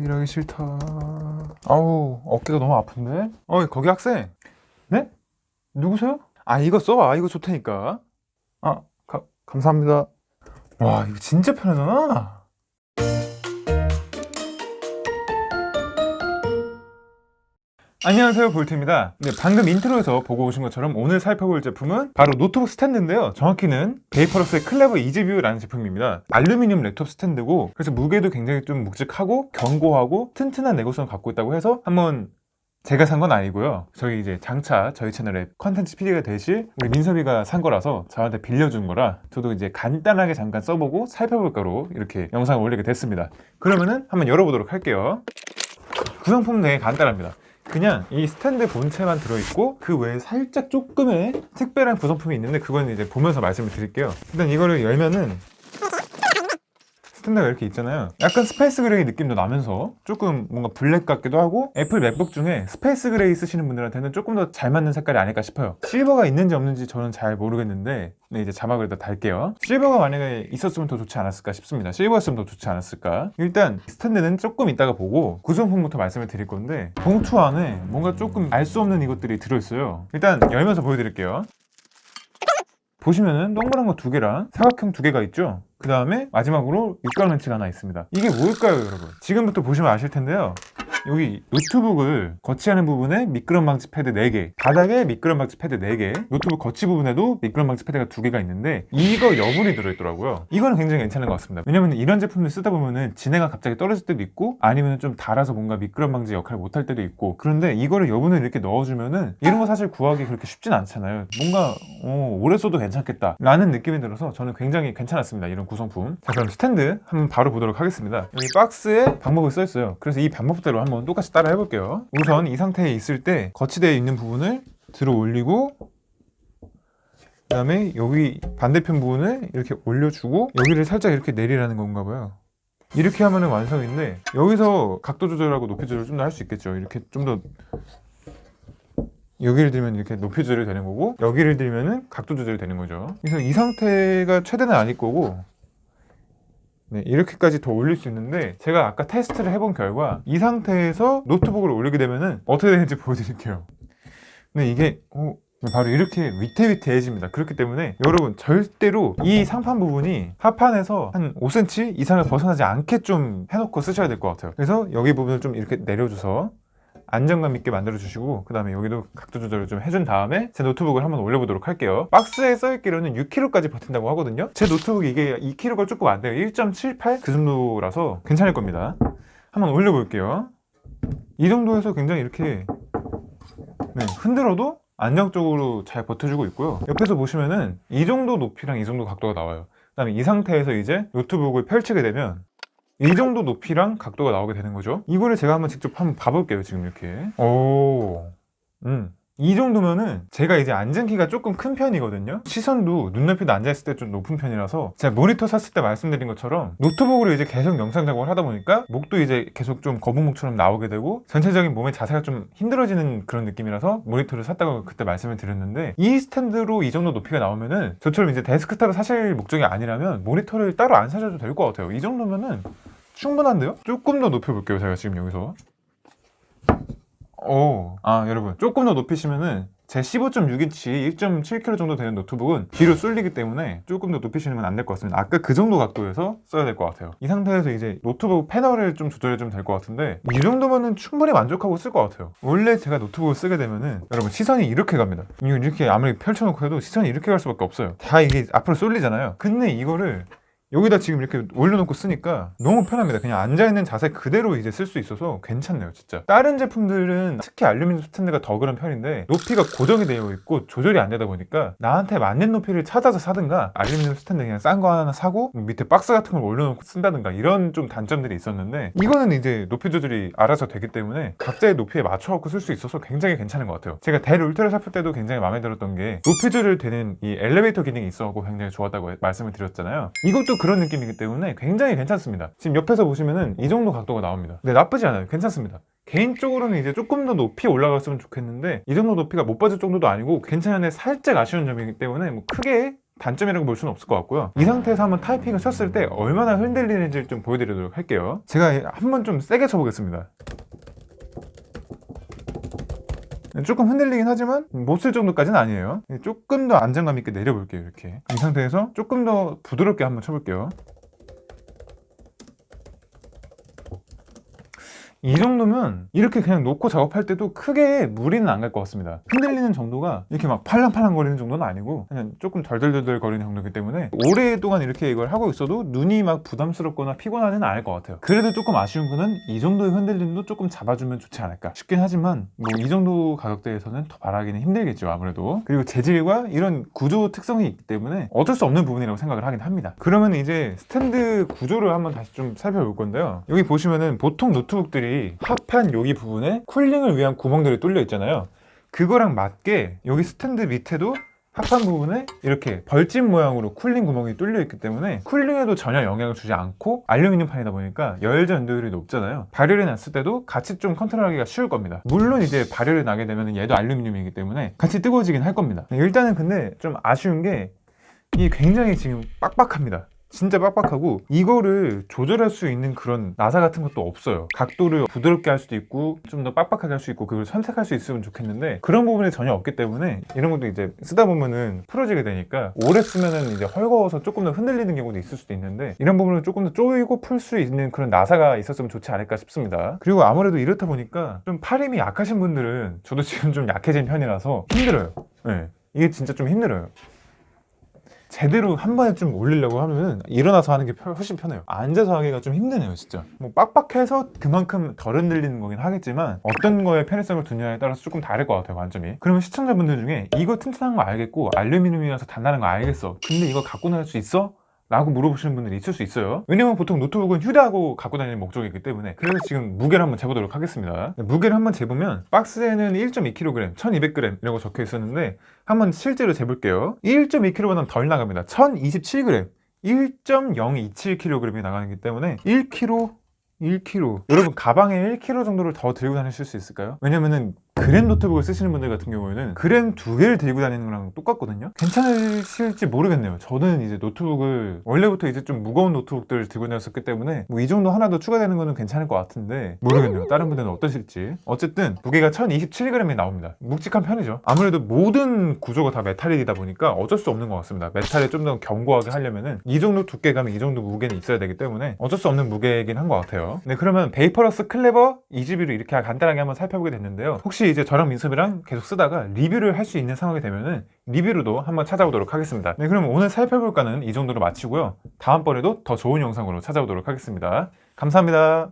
일하기 싫다. 아우, 어깨가 너무 아픈데? 거기 학생. 네? 누구세요? 이거 써봐. 이거 좋다니까. 감사합니다. 와, 이거 진짜 편하잖아. 안녕하세요, 볼트입니다. 네, 방금 인트로에서 보고 오신 것처럼 오늘 살펴볼 제품은 바로 노트북 스탠드인데요. 정확히는 베이퍼러스의 클레버 이지뷰라는 제품입니다. 알루미늄 랩톱 스탠드고, 그래서 무게도 굉장히 좀 묵직하고 견고하고 튼튼한 내구성을 갖고 있다고 해서 한번 제가 산 건 아니고요. 저희 이제 장차 저희 채널에 컨텐츠 PD가 되실 우리 민섭이가 산 거라서 저한테 빌려준 거라 저도 이제 간단하게 잠깐 써보고 살펴볼까로 이렇게 영상을 올리게 됐습니다. 그러면은 한번 열어보도록 할게요. 구성품은 되게 간단합니다. 그냥 이 스탠드 본체만 들어있고 그 외에 살짝 조금의 특별한 구성품이 있는데 그건 이제 보면서 말씀을 드릴게요. 일단 이거를 열면은 스탠드가 이렇게 있잖아요. 약간 스페이스 그레이 느낌도 나면서 조금 뭔가 블랙 같기도 하고, 애플 맥북 중에 스페이스 그레이 쓰시는 분들한테는 조금 더 잘 맞는 색깔이 아닐까 싶어요. 실버가 있는지 없는지 저는 잘 모르겠는데 네, 이제 자막을 일단 달게요. 실버가 만약에 있었으면 더 좋지 않았을까 싶습니다. 실버였으면 더 좋지 않았을까. 일단 스탠드는 조금 이따가 보고 구성품부터 말씀을 드릴 건데, 봉투 안에 뭔가 조금 알 수 없는 이것들이 들어있어요. 일단 열면서 보여드릴게요. 보시면은 동그란 거 두 개랑 사각형 두 개가 있죠. 그 다음에 마지막으로 육각 렌치가 하나 있습니다. 이게 뭘까요, 여러분? 지금부터 보시면 아실 텐데요. 여기 노트북을 거치하는 부분에 미끄럼 방지 패드 4개, 바닥에 미끄럼 방지 패드 4개, 노트북 거치 부분에도 미끄럼 방지 패드가 2개가 있는데 이거 여분이 들어있더라고요. 이거는 굉장히 괜찮은 것 같습니다. 왜냐면 이런 제품을 쓰다 보면은 지네가 갑자기 떨어질 때도 있고, 아니면 좀 닳아서 뭔가 미끄럼 방지 역할을 못할 때도 있고, 그런데 이거를 여분을 이렇게 넣어주면은 이런 거 사실 구하기 그렇게 쉽진 않잖아요. 뭔가 오래 써도 괜찮겠다 라는 느낌이 들어서 저는 굉장히 괜찮았습니다, 이런 구성품. 자, 그럼 스탠드 한번 바로 보도록 하겠습니다. 여기 박스에 방법이 써있어요. 그래서 이 방법대로 한번 똑같이 따라 해볼게요. 우선 이 상태에 있을 때 거치대에 있는 부분을 들어 올리고, 그 다음에 여기 반대편 부분을 이렇게 올려주고 여기를 살짝 이렇게 내리라는 건가 봐요. 이렇게 하면은 완성인데, 여기서 각도 조절하고 높이 조절 좀 더 할 수 있겠죠. 이렇게 좀 더 여기를 들면 이렇게 높이 조절이 되는 거고, 여기를 들면은 각도 조절이 되는 거죠. 그래서 이 상태가 최대는 아닐 거고, 네, 이렇게까지 더 올릴 수 있는데, 제가 아까 테스트를 해본 결과 이 상태에서 노트북을 올리게 되면은 어떻게 되는지 보여드릴게요. 근데 이게 바로 이렇게 위태위태해집니다. 그렇기 때문에 여러분 절대로 이 상판 부분이 하판에서 한 5cm 이상을 벗어나지 않게 좀 해놓고 쓰셔야 될 것 같아요. 그래서 여기 부분을 좀 이렇게 내려줘서 안정감 있게 만들어 주시고, 그 다음에 여기도 각도 조절을 좀 해준 다음에 제 노트북을 한번 올려보도록 할게요. 박스에 써있기로는 6kg까지 버틴다고 하거든요. 제 노트북이 이게 2kg가 조금 안 돼요. 1.78 그 정도라서 괜찮을 겁니다. 한번 올려볼게요. 이 정도에서 굉장히 이렇게 흔들어도 안정적으로 잘 버텨주고 있고요. 옆에서 보시면은 이 정도 높이랑 이 정도 각도가 나와요. 그 다음에 이 상태에서 이제 노트북을 펼치게 되면 이 정도 높이랑 각도가 나오게 되는 거죠. 이거를 제가 한번 직접 한번 봐볼게요. 지금 이렇게 이 정도면은 제가 이제 앉은 키가 조금 큰 편이거든요. 시선도 눈높이도 앉아있을 때 좀 높은 편이라서, 제가 모니터 샀을 때 말씀드린 것처럼 노트북으로 이제 계속 영상 작업을 하다 보니까 목도 이제 계속 좀 거북목처럼 나오게 되고 전체적인 몸의 자세가 좀 힘들어지는 그런 느낌이라서 모니터를 샀다고 그때 말씀을 드렸는데, 이 스탠드로 이 정도 높이가 나오면은 저처럼 이제 데스크탑을 사실 목적이 아니라면 모니터를 따로 안 사셔도 될 것 같아요. 이 정도면은 충분한데요? 조금 더 높여볼게요. 제가 지금 여기서 여러분 조금 더 높이시면은 제 15.6인치 1.7kg 정도 되는 노트북은 뒤로 쏠리기 때문에 조금 더 높이시는 건 안 될 것 같습니다. 아까 그 정도 각도에서 써야 될 것 같아요. 이 상태에서 이제 노트북 패널을 좀 조절해주면 될 것 같은데, 이 정도면은 충분히 만족하고 쓸 것 같아요. 원래 제가 노트북을 쓰게 되면은 여러분 시선이 이렇게 갑니다. 이렇게 아무리 펼쳐놓고 해도 시선이 이렇게 갈 수밖에 없어요. 다 이게 앞으로 쏠리잖아요. 근데 이거를 여기다 지금 이렇게 올려놓고 쓰니까 너무 편합니다. 그냥 앉아있는 자세 그대로 이제 쓸 수 있어서 괜찮네요, 진짜. 다른 제품들은 특히 알루미늄 스탠드가 더 그런 편인데 높이가 고정이 되어 있고 조절이 안 되다 보니까 나한테 맞는 높이를 찾아서 사든가, 알루미늄 스탠드 그냥 싼 거 하나 사고 밑에 박스 같은 걸 올려놓고 쓴다든가, 이런 좀 단점들이 있었는데, 이거는 이제 높이 조절이 알아서 되기 때문에 각자의 높이에 맞춰갖고 쓸 수 있어서 굉장히 괜찮은 것 같아요. 제가 델 울트라 샤프 때도 굉장히 마음에 들었던 게 높이 조절되는 이 엘리베이터 기능이 있어갖고 굉장히 좋았다고 말씀을 드렸잖아요. 이것도 그런 느낌이기 때문에 굉장히 괜찮습니다. 지금 옆에서 보시면은 이 정도 각도가 나옵니다. 근데 나쁘지 않아요. 괜찮습니다. 개인적으로는 이제 조금 더 높이 올라갔으면 좋겠는데 이 정도 높이가 못 빠질 정도도 아니고 괜찮은데 살짝 아쉬운 점이기 때문에 뭐 크게 단점이라고 볼 수는 없을 것 같고요. 이 상태에서 한번 타이핑을 쳤을 때 얼마나 흔들리는지를 좀 보여드리도록 할게요. 제가 한번 좀 세게 쳐보겠습니다. 조금 흔들리긴 하지만 못 쓸 정도까지는 아니에요. 조금 더 안정감 있게 내려볼게요. 이렇게 이 상태에서 조금 더 부드럽게 한번 쳐볼게요. 이 정도면 이렇게 그냥 놓고 작업할 때도 크게 무리는 안 갈 것 같습니다. 흔들리는 정도가 이렇게 막 팔랑팔랑 거리는 정도는 아니고 그냥 조금 덜덜덜덜 거리는 정도이기 때문에 오랫동안 이렇게 이걸 하고 있어도 눈이 막 부담스럽거나 피곤하지는 않을 것 같아요. 그래도 조금 아쉬운 거는 이 정도의 흔들림도 조금 잡아주면 좋지 않을까 싶긴 하지만 뭐 이 정도 가격대에서는 더 바라기는 힘들겠죠, 아무래도. 그리고 재질과 이런 구조 특성이 있기 때문에 어쩔 수 없는 부분이라고 생각을 하긴 합니다. 그러면 이제 스탠드 구조를 한번 다시 좀 살펴볼 건데요. 여기 보시면은 보통 노트북들이 합판 여기 부분에 쿨링을 위한 구멍들이 뚫려 있잖아요. 그거랑 맞게 여기 스탠드 밑에도 합판 부분에 이렇게 벌집 모양으로 쿨링 구멍이 뚫려 있기 때문에 쿨링에도 전혀 영향을 주지 않고 알루미늄 판이다 보니까 열 전도율이 높잖아요. 발열이 났을 때도 같이 좀 컨트롤하기가 쉬울 겁니다. 물론 이제 발열이 나게 되면 얘도 알루미늄이기 때문에 같이 뜨거워지긴 할 겁니다. 일단은 근데 좀 아쉬운 게 이게 굉장히 지금 빡빡합니다. 진짜 빡빡하고 이거를 조절할 수 있는 그런 나사 같은 것도 없어요. 각도를 부드럽게 할 수도 있고 좀 더 빡빡하게 할 수 있고 그걸 선택할 수 있으면 좋겠는데 그런 부분이 전혀 없기 때문에 이런 것도 이제 쓰다 보면은 풀어지게 되니까 오래 쓰면은 이제 헐거워서 조금 더 흔들리는 경우도 있을 수도 있는데 이런 부분을 조금 더 조이고 풀 수 있는 그런 나사가 있었으면 좋지 않을까 싶습니다. 그리고 아무래도 이렇다 보니까 좀 팔 힘이 약하신 분들은 저도 지금 좀 약해진 편이라서 힘들어요. 네, 이게 진짜 좀 힘들어요. 제대로 한 번에 좀 올리려고 하면은 일어나서 하는 게 훨씬 편해요. 앉아서 하기가 좀 힘드네요, 진짜. 뭐 빡빡해서 그만큼 덜 흔들리는 거긴 하겠지만 어떤 거에 편의성을 두냐에 따라서 조금 다를 것 같아요, 관점이. 그러면 시청자분들 중에 이거 튼튼한 거 알겠고 알루미늄이라서 단단한 거 알겠어. 근데 이거 갖고 다닐 수 있어? 라고 물어보시는 분들이 있을 수 있어요. 왜냐면 보통 노트북은 휴대하고 갖고 다니는 목적이기 때문에. 그래서 지금 무게를 한번 재보도록 하겠습니다. 무게를 한번 재보면 박스에는 1.2kg, 1200g 이라고 적혀 있었는데 한번 실제로 재볼게요. 1.2kg보다는 덜 나갑니다. 1027g, 1.027kg이 나가기 때문에 1kg 여러분 가방에 1kg 정도를 더 들고 다니실 수 있을까요? 왜냐면은 그램 노트북을 쓰시는 분들 같은 경우에는 그램 2개를 들고 다니는 거랑 똑같거든요. 괜찮으실지 모르겠네요. 저는 이제 노트북을 원래부터 이제 좀 무거운 노트북들을 들고 다녔었기 때문에 뭐 이 정도 하나 더 추가되는 거는 괜찮을 것 같은데 모르겠네요. 다른 분들은 어떠실지. 어쨌든 무게가 1027g이 나옵니다. 묵직한 편이죠. 아무래도 모든 구조가 다 메탈이다 보니까 어쩔 수 없는 것 같습니다. 메탈에 좀 더 견고하게 하려면은 이 정도 두께감이 이 정도 무게는 있어야 되기 때문에 어쩔 수 없는 무게이긴 한 것 같아요. 네, 그러면 베이퍼러스 클레버 2GB를 이렇게 간단하게 한번 살펴보게 됐는데요. 혹시 이제 저랑 민섭이랑 계속 쓰다가 리뷰를 할 수 있는 상황이 되면은 리뷰로도 한번 찾아오도록 하겠습니다. 네, 그럼 오늘 살펴볼 거는 이 정도로 마치고요. 다음번에도 더 좋은 영상으로 찾아오도록 하겠습니다. 감사합니다.